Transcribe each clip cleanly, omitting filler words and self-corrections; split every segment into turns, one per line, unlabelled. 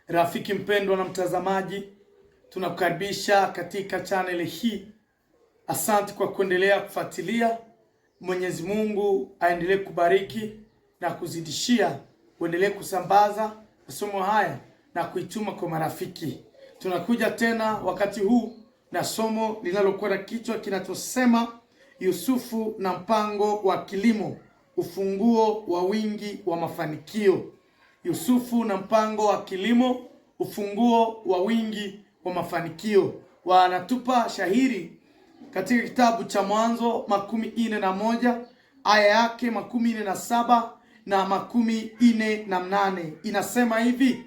Rafiki mpendwa na mtazamaji, tunakukaribisha katika channel hii. Asante kwa kuendelea kufuatilia. Mwenyezi Mungu aendelee kubariki na kuzidishia, uendelee kusambaza masomo haya na kuituma kwa marafiki. Tunakuja tena wakati huu na somo linalokuwa na kichwa kinachosema Yusufu na mpango wa kilimo, ufunguo wa wingi wa mafanikio. Yusufu na mpango wa kilimo, ufunguo wa wingi wa mafanikio. Wanatupa shahiri katika kitabu cha Mwanzo 41 aya yake 47 na 48. Inasema hivi: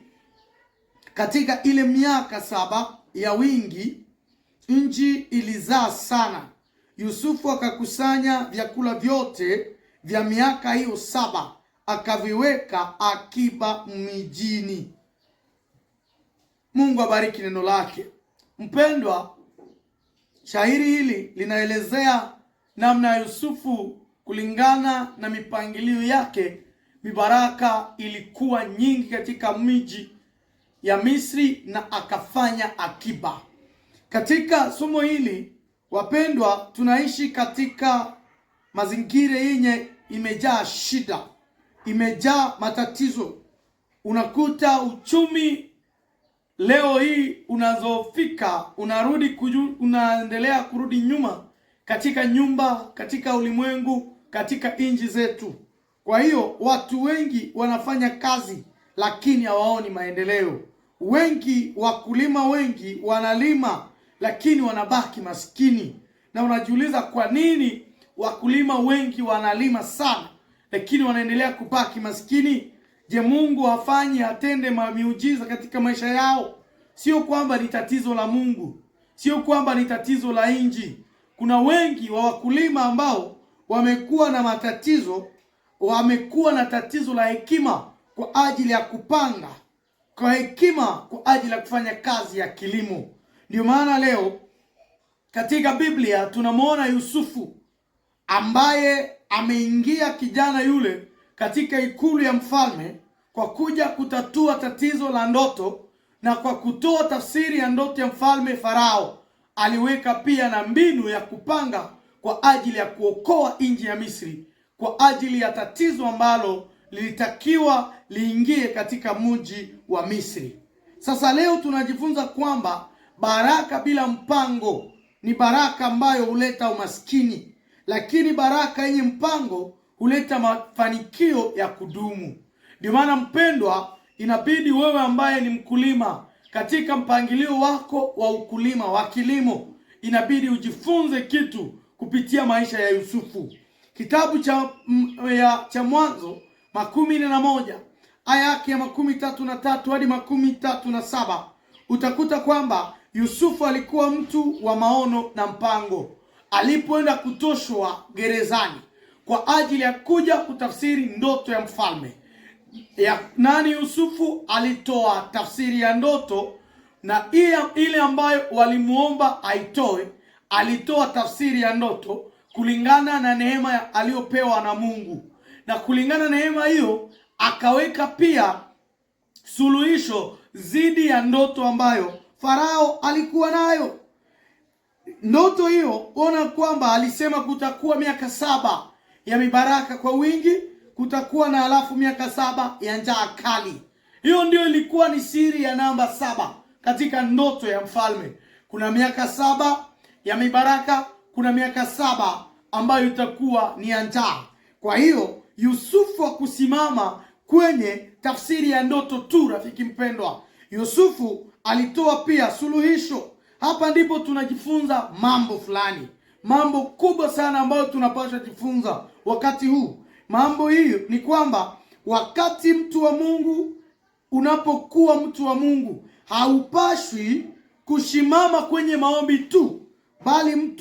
katika ile miaka 7 ya wingi, nchi ilizaa sana. Yusufu akakusanya vyakula vyote vya miaka hiyo 7, akaviweka akiba mijini. Mungu abariki neno lake. Mpendwa, shairi hili linaelezea namna Yusufu, kulingana na mipangilio yake, mibaraka ilikuwa nyingi katika miji ya Misri na akafanya akiba. Katika somo hili, wapendwa, tunaishi katika mazingira yenye imejaa shida, imejaa matatizo. Unakuta uchumi leo hii unazofika, unaendelea kurudi nyuma katika nyumba, katika ulimwengu, katika nchi zetu. Kwa hiyo watu wengi wanafanya kazi lakini hawaoni maendeleo. Wakulima wengi wanalima lakini wanabaki maskini. Na unajiuliza kwa nini wakulima wengi wanalima sana lakini wanaendelea kubaki maskini? Je, Mungu hafanyi atende miujiza katika maisha yao? Sio kwamba ni tatizo la Mungu, sio kwamba ni tatizo la nchi. Kuna wengi wa wakulima ambao wamekuwa na matatizo, wamekuwa na tatizo la hekima kwa ajili ya kupanga, kwa hekima kwa ajili ya kufanya kazi ya kilimo. Ndio maana leo katika Biblia tunamwona Yusufu ambaye ameingia, kijana yule, katika ikulu ya mfalme kwa kuja kutatua tatizo la ndoto, na kwa kutoa tafsiri ya ndoto ya mfalme Farao. Aliweka pia na mbinu ya kupanga kwa ajili ya kuokoa nchi ya Misri, kwa ajili ya tatizo ambalo lilitakiwa liingie katika mji wa Misri. Sasa leo tunajifunza kwamba baraka bila mpango ni baraka ambayo huleta umaskini, lakini baraka yenye mpango huleta mafanikio ya kudumu. Ndio maana mpendwa, inabidi wewe ambaye ni mkulima, katika mpangilio wako wa ukulima wa kilimo, inabidi ujifunze kitu kupitia maisha ya Yusufu. Kitabu cha Mwanzo 41 aya yake ya 33 hadi 37, utakuta kwamba Yusufu alikuwa mtu wa maono na mpango. Alipoenda kutoshwa gerezani kwa ajili ya kuja kutafsiri ndoto ya mfalme, Yusufu alitoa tafsiri ya ndoto, na ile ambayo walimuomba aitoe, alitoa tafsiri ya ndoto kulingana na neema aliyopewa na Mungu. Na kulingana na neema hiyo akaweka pia suluhisho zidi ya ndoto ambayo Farao alikuwa nayo. Ndoto hiyo, ona kwamba alisema kutakuwa miaka 7 ya mibaraka kwa wingi, kutakuwa na alafu miaka 7 ya njaa kali. Hiyo ndio ilikuwa ni siri ya namba 7 katika ndoto ya mfalme. Kuna miaka 7 ya mibaraka, kuna miaka 7 ambayo itakuwa ni ya njaa. Kwa hiyo Yusufu hakusimama kwenye tafsiri ya ndoto tu, rafiki mpendwa. Yusufu alitoa pia suluhisho. Hapa ndipo tunajifunza mambo fulani, mambo kubwa sana ambayo tunapaswa jifunza wakati huu. Mambo hiyo ni kwamba wakati mtu wa Mungu, unapokuwa mtu wa Mungu, haupashwi kushimama kwenye maombi tu, bali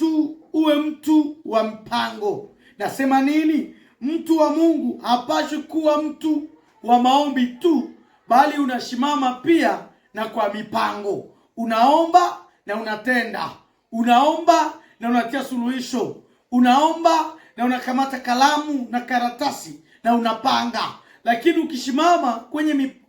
uwe mtu wa mpango. Nasema nini? Mtu wa Mungu hapashwi kuwa mtu wa maombi tu, bali unashimama pia na kwa mipango. Unaomba na unatenda, unaomba na unatia suluhisho, unaomba na unakamata kalamu na karatasi na unapanga. Lakini ukishimama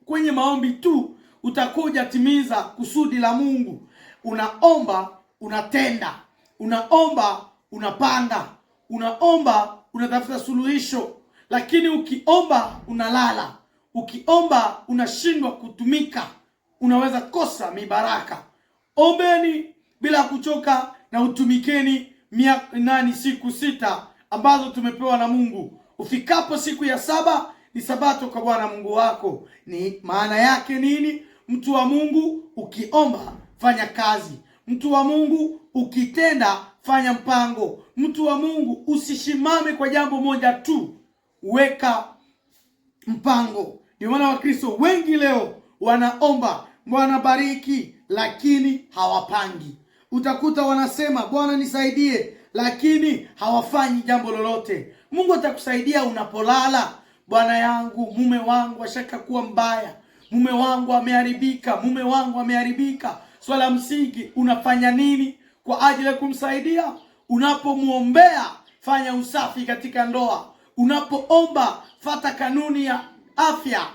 kwenye maombi tu, utakuja timiza kusudi la Mungu. Unaomba, unatenda. Unaomba, unapanga. Unaomba, unatafuta suluhisho. Lakini ukiomba unalala, ukiomba unashindwa kutumika, unaweza kosa mibaraka. Ombeni bila kuchoka na utumikeni siku 6 ambazo tumepewa na Mungu. Ufikapo siku ya 7 ni sabato kwa Bwana Mungu wako. Ni maana yake nini? Mtu wa Mungu, ukiomba fanya kazi. Mtu wa Mungu, ukitenda fanya mpango. Mtu wa Mungu, usishimame kwa jambo moja tu, weka mpango. Ndio maana Wakristo wengi leo wanaomba, Bwana bariki, lakini hawapangi. Utakuta wanasema Bwana nisaidie, lakini hawafanyi jambo lolote. Mungu atakusaidia unapolala. Bwana yangu, mume wangu ashaka kuwa mbaya, mume wangu ameharibika. Swala msingi, unafanya nini kwa ajili ya kumsaidia? Unapomuombea, fanya usafi katika ndoa. Unapoomba, fata kanuni ya afya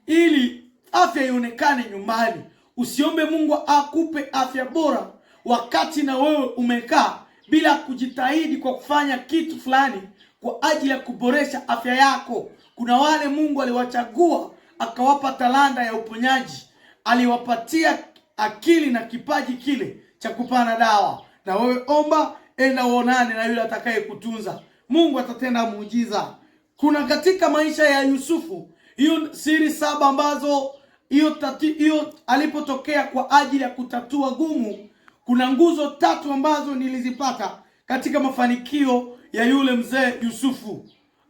ili afya ionekane nyumbani. Usiombe Mungu akupe afya bora wakati na wewe umekaa bila kujitahidi kwa kufanya kitu fulani kwa ajili ya kuboresha afya yako. Kuna wale Mungu aliwachagua akawapa talanta ya uponyaji, aliwapatia akili na kipaji kile cha kupana dawa. Na wewe omba, enda uonane na yule atakaye kutunza. Mungu atatenda muujiza. Kuna katika maisha ya Yusufu hiyo siri 7 ambazo hiyo alipotokea kwa ajili ya kutatua gumu. Kuna nguzo 3 ambazo nilizipata katika mafanikio ya yule mzee Yusufu.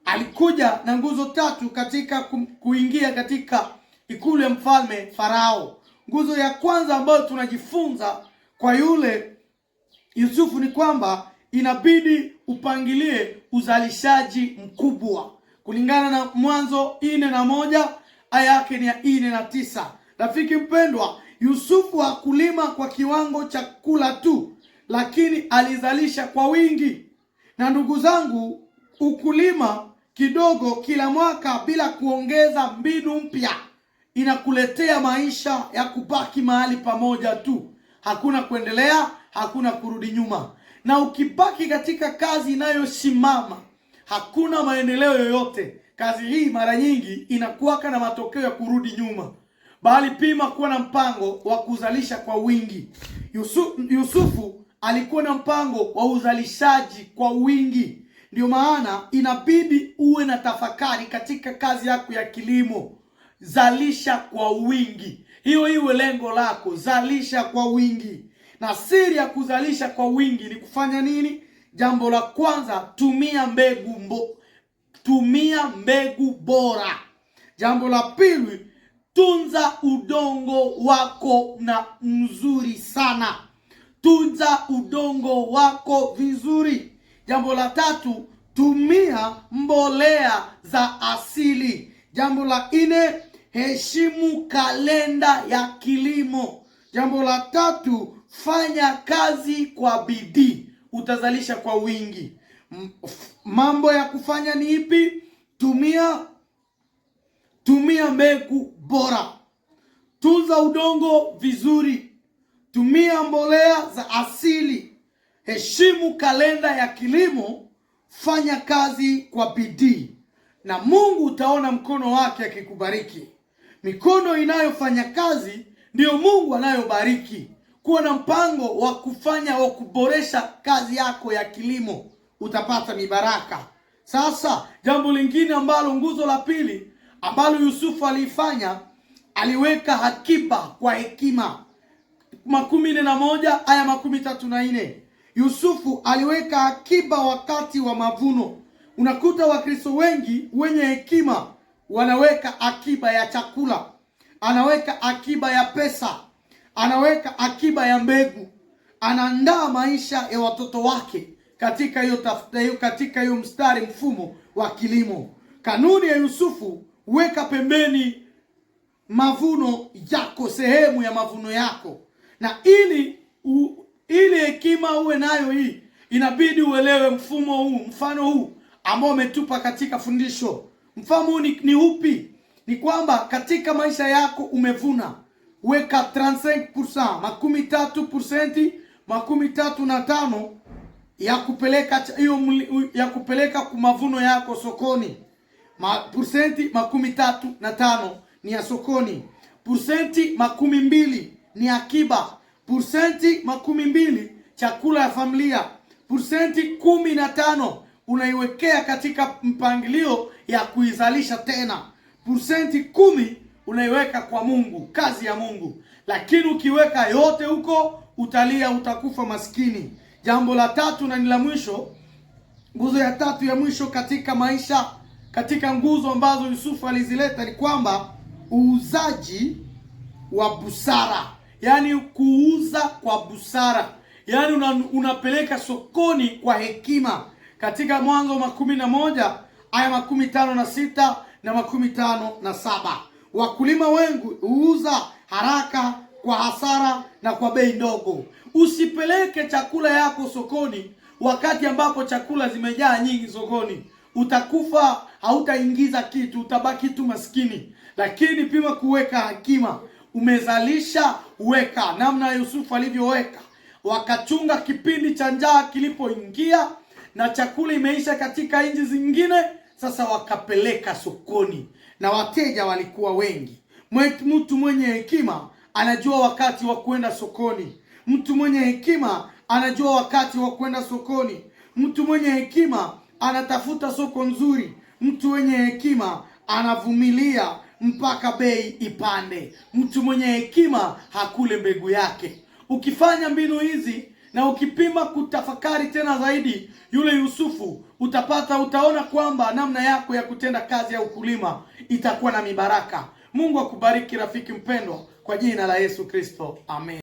Alikuja na nguzo 3 katika kuingia katika ikulu ya mfalme Farao. Nguzo ya kwanza ambayo tunajifunza kwa yule Yusufu ni kwamba inabidi upangilie uzalishaji mkubwa. Kulingana na Mwanzo 4:1 aya yake ni ya 4:9. Rafiki mpendwa, Yusufu hakulima kwa kiwango cha kula tu, lakini alizalisha kwa wingi. Na ndugu zangu, ukulima kidogo kila mwaka bila kuongeza mbinu mpya inakuletea maisha ya kubaki mahali pamoja tu. Hakuna kuendelea, hakuna kurudi nyuma. Na ukibaki katika kazi inayosimama, hakuna maendeleo yoyote. Kazi hii mara nyingi inakuwa na matokeo ya kurudi nyuma. Bali pima kuwa na mpango wa kuzalisha kwa wingi. Yusufu alikuwa na mpango wa uzalishaji kwa wingi. Ndio maana inabidi uwe na tafakari katika kazi yako ya kilimo. Zalisha kwa wingi. Hiyo iwe lengo lako, zalisha kwa wingi. Na siri ya kuzalisha kwa wingi ni kufanya nini? Jambo la kwanza, tumia mbegu bora. Jambo la pili, tunza udongo wako na mzuri sana. Tunza udongo wako vizuri. Jambo la 3, tumia mbolea za asili. Jambo la 4, heshimu kalenda ya kilimo. Jambo la 3, fanya kazi kwa bidii. Utazalisha kwa wingi. Mambo ya kufanya ni ipi? Tumia mbegu bora. Tunza udongo vizuri. Tumia mbolea za asili. Heshimu kalenda ya kilimo. Fanya kazi kwa bidii. Na Mungu utaona mkono wake akikubariki. Mikono inayofanya kazi ndiyo Mungu anayobariki. Kuwa na mpango wa kuboresha kazi yako ya kilimo, utapata mibaraka. Sasa jambo lingine ambalo, nguzo la pili ambalo Yusufu alifanya, aliweka akiba kwa hekima. 41 aya 34. Yusufu aliweka akiba wakati wa mavuno. Unakuta Wakristo wengi wenye hekima wanaweka akiba ya chakula, anaweka akiba ya pesa, anaweka akiba ya mbegu, anaandaa maisha ya watoto wake katika hiyo mstari mfumo wa kilimo. Kanuni ya Yusufu, weka pembeni mavuno yako, sehemu ya mavuno yako. Na ili hekima uwe nayo hii, inabidi uelewe mfano huu ambao umetupa katika fundisho. Mfano huu ni upi? Ni kwamba katika maisha yako umevuna. weka 35%, 30%, 35 ya kupeleka hiyo ya kupeleka kwa mavuno yako sokoni. Persenti 35 ni ya sokoni. Persenti 20 ni akiba. Persenti 20 chakula ya familia. Persenti 15 unaiwekea katika mpangilio ya kuizalisha tena. Persenti 10 unaiweka kwa Mungu, kazi ya Mungu. Lakini ukiweka yote huko, utalia, utakufa maskini. Jambo la tatu na ni la mwisho, nguzo ya tatu ya mwisho katika maisha, katika nguzo ambazo Yusufu alizileta, ni kwamba uuzaji wa busara. Yani kuuza kwa busara, yani unapeleka sokoni kwa hekima. Katika Mwanzo 11 aya 56 na 57, wakulima wengi huuza haraka kwa hasara na kwa bei ndogo. Usipeleke chakula yako sokoni wakati ambapo chakula zimejaa nyingi sokoni. Utakufa, hautaingiza kitu, utabaki tu maskini. Lakini pima kuweka hekima. Umezalisha, weka namna Yusufu alivyoweka. Wakachunga kipindi cha njaa kilipoingia na chakula imeisha katika nchi zingine, sasa wakapeleka sokoni na wateja walikuwa wengi. Mtu mwenye hekima anajua wakati wa kwenda sokoni. Mtu mwenye hekima anajua wakati wa kwenda sokoni. Mtu mwenye hekima anatafuta soko nzuri. Mtu mwenye hekima anavumilia mpaka bei ipande. Mtu mwenye hekima hakule mbegu yake. Ukifanya mbinu hizi na ukipima kutafakari tena zaidi yule Yusufu, utaona kwamba namna yako ya kutenda kazi ya ukulima itakuwa na mibaraka. Mungu akubariki rafiki mpendwa, kwa jina la Yesu Kristo. Amen.